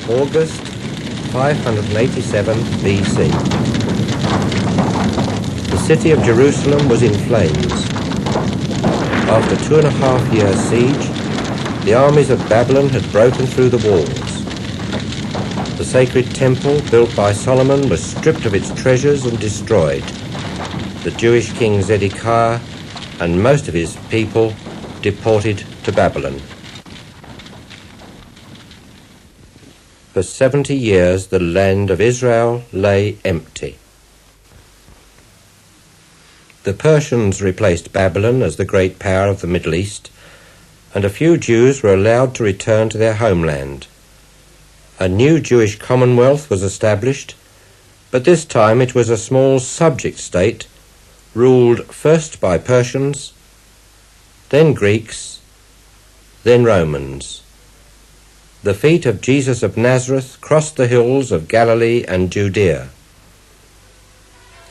August 587 BC. The city of Jerusalem was in flames. After 2.5 years' siege, the armies of Babylon had broken through the walls. The sacred temple built by Solomon was stripped of its treasures and destroyed. The Jewish king Zedekiah and most of his people deported to Babylon. For 70 years the land of Israel lay empty. The Persians replaced Babylon as the great power of the Middle East, and a few Jews were allowed to return to their homeland. A new Jewish commonwealth was established, but this time it was a small subject state, ruled first by Persians, then Greeks, then Romans. The feet of Jesus of Nazareth crossed the hills of Galilee and Judea,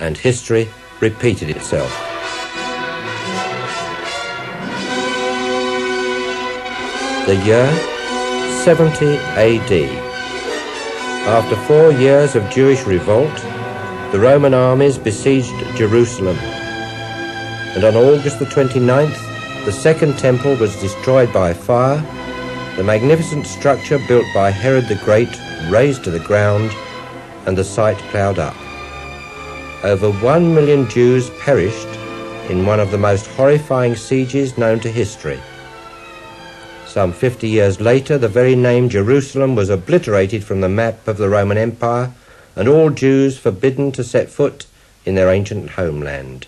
and history repeated itself. The year 70 AD. After 4 years of Jewish revolt, the Roman armies besieged Jerusalem, and on August the 29th, the Second Temple was destroyed by fire, the magnificent structure built by Herod the Great razed to the ground, and the site ploughed up. Over 1 million Jews perished in one of the most horrifying sieges known to history. Some 50 years later, the very name Jerusalem was obliterated from the map of the Roman Empire, and all Jews forbidden to set foot in their ancient homeland.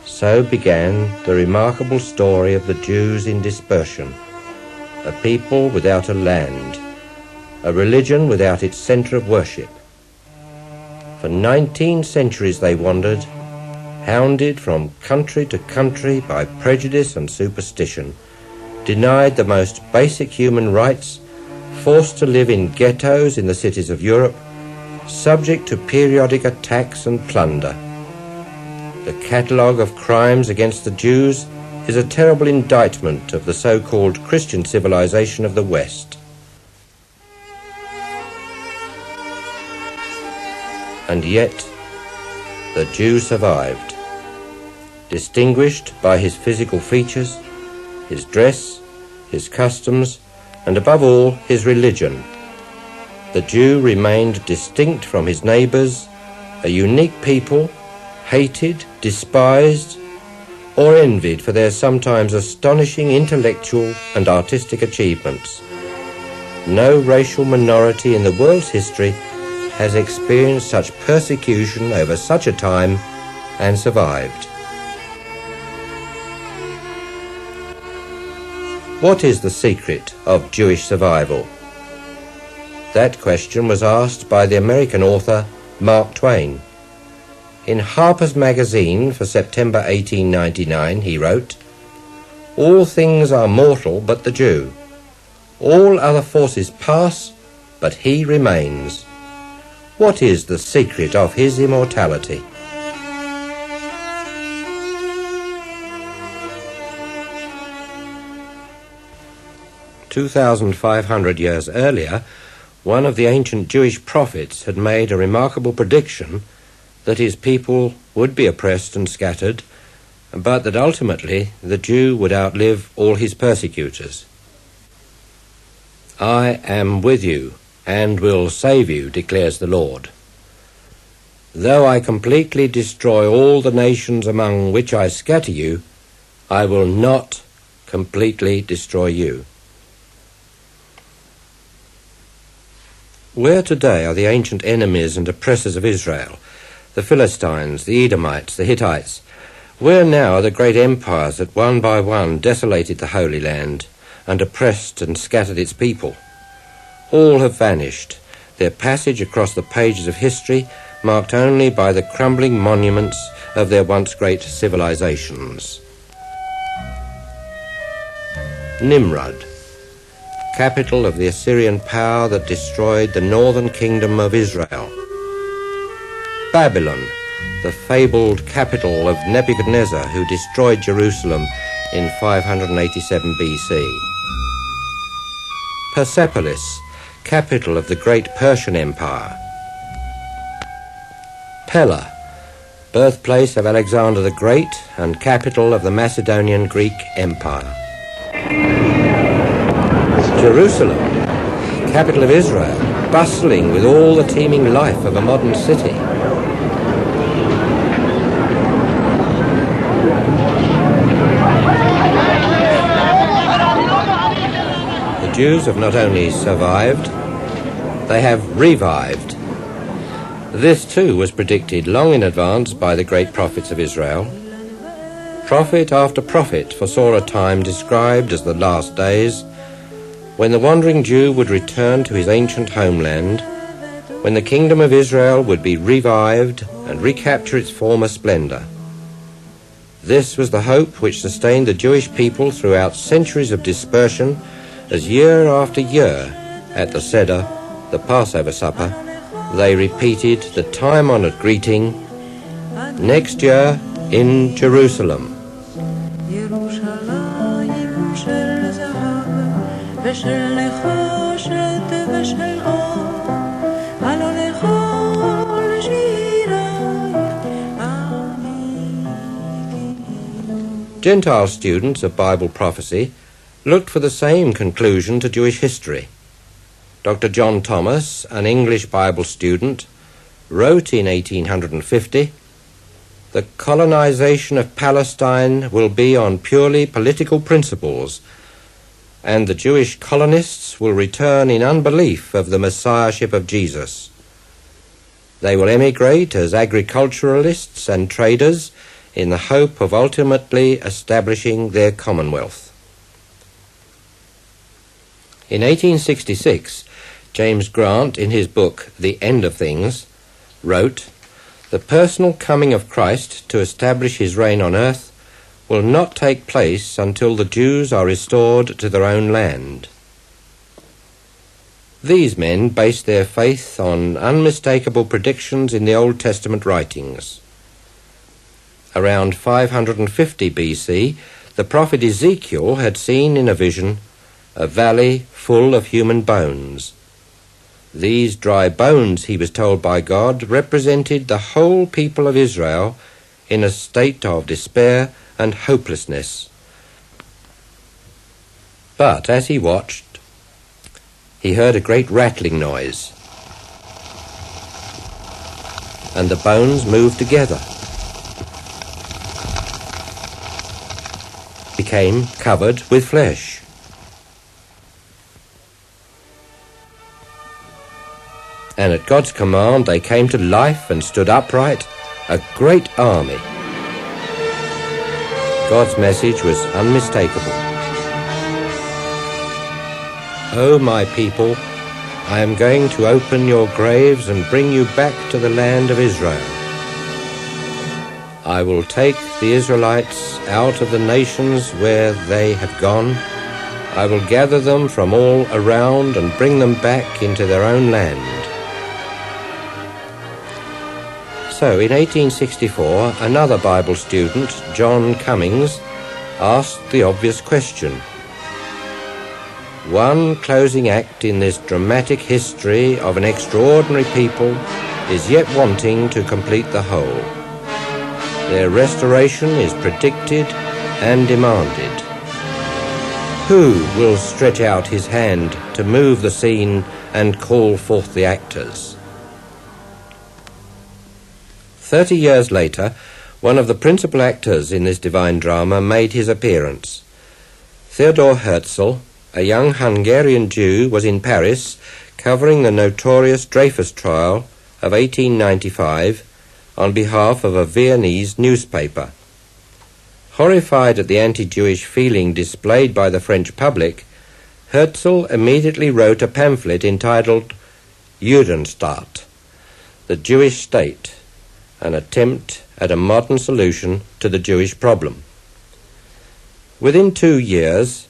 So began the remarkable story of the Jews in dispersion, a people without a land, a religion without its centre of worship. For 19 centuries they wandered, hounded from country to country by prejudice and superstition, denied the most basic human rights, forced to live in ghettos in the cities of Europe, subject to periodic attacks and plunder. The catalogue of crimes against the Jews is a terrible indictment of the so-called Christian civilization of the West. And yet, the Jew survived, distinguished by his physical features, his dress, his customs, and above all, his religion. The Jew remained distinct from his neighbours, a unique people, hated, despised, or envied for their sometimes astonishing intellectual and artistic achievements. No racial minority in the world's history has experienced such persecution over such a time and survived. What is the secret of Jewish survival? That question was asked by the American author Mark Twain. In Harper's Magazine for September 1899, he wrote, "All things are mortal but the Jew. All other forces pass, but he remains. What is the secret of his immortality?" "2,500 years earlier, one of the ancient Jewish prophets had made a remarkable prediction that his people would be oppressed and scattered, but that ultimately the Jew would outlive all his persecutors. "I am with you and will save you, declares the Lord. Though I completely destroy all the nations among which I scatter you, I will not completely destroy you." Where today are the ancient enemies and oppressors of Israel? The Philistines, the Edomites, the Hittites. Where now are the great empires that one by one desolated the Holy Land and oppressed and scattered its people? All have vanished, their passage across the pages of history marked only by the crumbling monuments of their once great civilizations. Nimrod. capital of the Assyrian power that destroyed the northern kingdom of Israel. Babylon, the fabled capital of Nebuchadnezzar, who destroyed Jerusalem in 587 BC. Persepolis, capital of the great Persian Empire. Pella, birthplace of Alexander the Great and capital of the Macedonian Greek Empire. Jerusalem, capital of Israel, bustling with all the teeming life of a modern city. The Jews have not only survived, they have revived. This too was predicted long in advance by the great prophets of Israel. Prophet after prophet foresaw a time described as the last days, when the wandering Jew would return to his ancient homeland, when the kingdom of Israel would be revived and recapture its former splendor. This was the hope which sustained the Jewish people throughout centuries of dispersion, as year after year at the Seder, the Passover supper, they repeated the time-honored greeting, "Next year in Jerusalem." Gentile students of Bible prophecy looked for the same conclusion to Jewish history. Dr. John Thomas, an English Bible student, wrote in 1850, "The colonization of Palestine will be on purely political principles, and the Jewish colonists will return in unbelief of the Messiahship of Jesus. They will emigrate as agriculturalists and traders in the hope of ultimately establishing their commonwealth." In 1866, James Grant, in his book The End of Things, wrote, "The personal coming of Christ to establish his reign on earth will not take place until the Jews are restored to their own land." These men based their faith on unmistakable predictions in the Old Testament writings. Around 550 BC, the prophet Ezekiel had seen in a vision a valley full of human bones. These dry bones, he was told by God, represented the whole people of Israel in a state of despair and hopelessness. But as he watched, he heard a great rattling noise, and the bones moved together, became covered with flesh. And at God's command they came to life and stood upright, a great army. God's message was unmistakable. "O my people, I am going to open your graves and bring you back to the land of Israel. I will take the Israelites out of the nations where they have gone. I will gather them from all around and bring them back into their own land." So in 1864, another Bible student, John Cummings, asked the obvious question. One closing act in this dramatic history of an extraordinary people is yet wanting to complete the whole. Their restoration is predicted and demanded. Who will stretch out his hand to move the scene and call forth the actors? 30 years later, one of the principal actors in this divine drama made his appearance. Theodor Herzl, a young Hungarian Jew, was in Paris covering the notorious Dreyfus trial of 1895 on behalf of a Viennese newspaper. Horrified at the anti-Jewish feeling displayed by the French public, Herzl immediately wrote a pamphlet entitled Judenstaat, the Jewish State, an attempt at a modern solution to the Jewish problem. Within 2 years,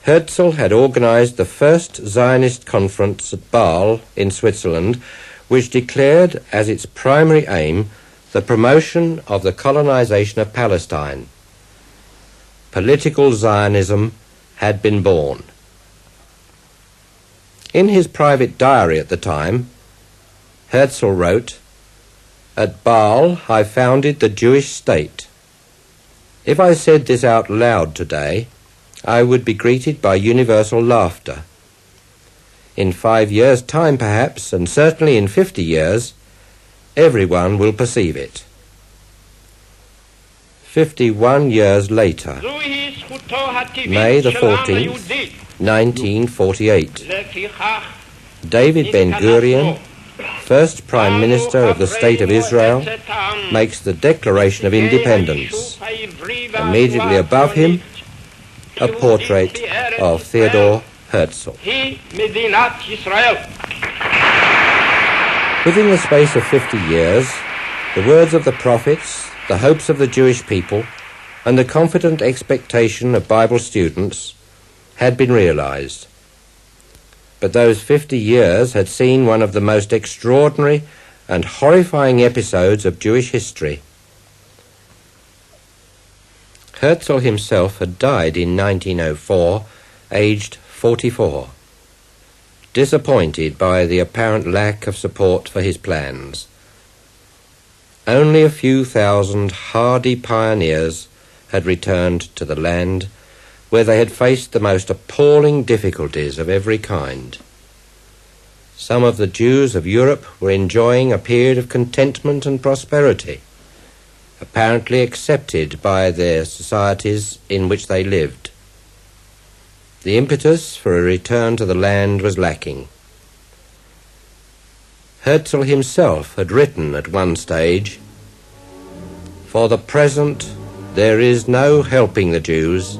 Herzl had organized the first Zionist conference at Basel in Switzerland, which declared as its primary aim the promotion of the colonization of Palestine. Political Zionism had been born. In his private diary at the time, Herzl wrote, "At Basel I founded the Jewish state. If I said this out loud today, I would be greeted by universal laughter. In 5 years' time perhaps, and certainly in 50 years, everyone will perceive it." 51 years later, May the 14th, 1948, David Ben-Gurion, first Prime Minister of the State of Israel, makes the Declaration of Independence. Immediately above him, a portrait of Theodor Herzl. Within the space of 50 years, the words of the prophets, the hopes of the Jewish people, and the confident expectation of Bible students had been realized. But those 50 years had seen one of the most extraordinary and horrifying episodes of Jewish history. Herzl himself had died in 1904, aged 44, disappointed by the apparent lack of support for his plans. Only a few thousand hardy pioneers had returned to the land where they had faced the most appalling difficulties of every kind. Some of the Jews of Europe were enjoying a period of contentment and prosperity, apparently accepted by their societies in which they lived. The impetus for a return to the land was lacking. Herzl himself had written at one stage, "For the present there is no helping the Jews.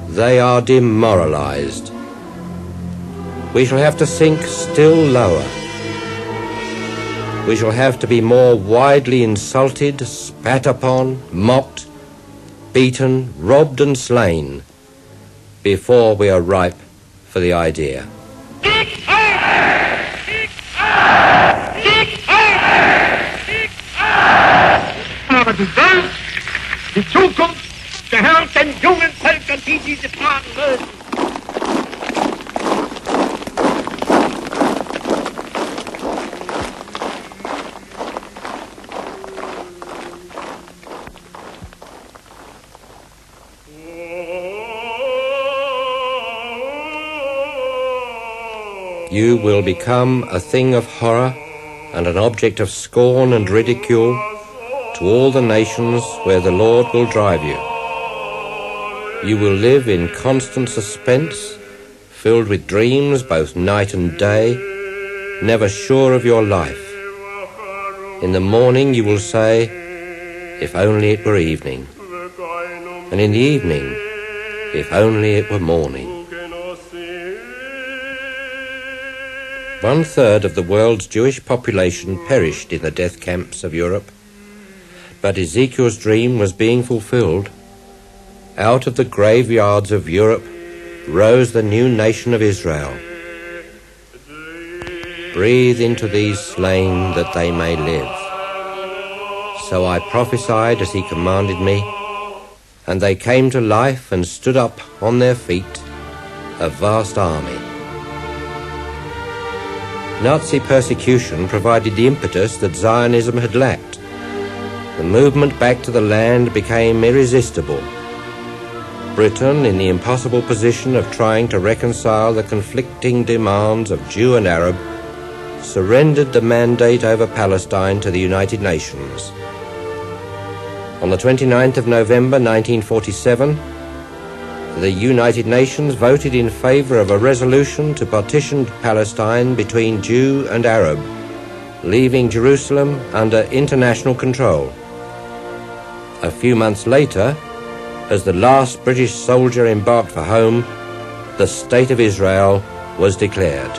They are demoralized. We shall have to sink still lower. We shall have to be more widely insulted, spat upon, mocked, beaten, robbed and slain before we are ripe for the idea." Aber die Welt, die Zukunft gehört den jungen Völkern, die diese tragen mögen. You will become a thing of horror and an object of scorn and ridicule to all the nations where the Lord will drive you. You will live in constant suspense, filled with dreams both night and day, never sure of your life. In the morning you will say, "If only it were evening," and in the evening, "If only it were morning." 1/3 of the world's Jewish population perished in the death camps of Europe. But Ezekiel's dream was being fulfilled. Out of the graveyards of Europe rose the new nation of Israel. Breathe into these slain that they may live. So I prophesied as he commanded me, and they came to life and stood up on their feet, a vast army. Nazi persecution provided the impetus that Zionism had lacked. The movement back to the land became irresistible. Britain, in the impossible position of trying to reconcile the conflicting demands of Jew and Arab, surrendered the mandate over Palestine to the United Nations. On the 29th of November 1947, the United Nations voted in favor of a resolution to partition Palestine between Jew and Arab, leaving Jerusalem under international control. A few months later, as the last British soldier embarked for home, the State of Israel was declared.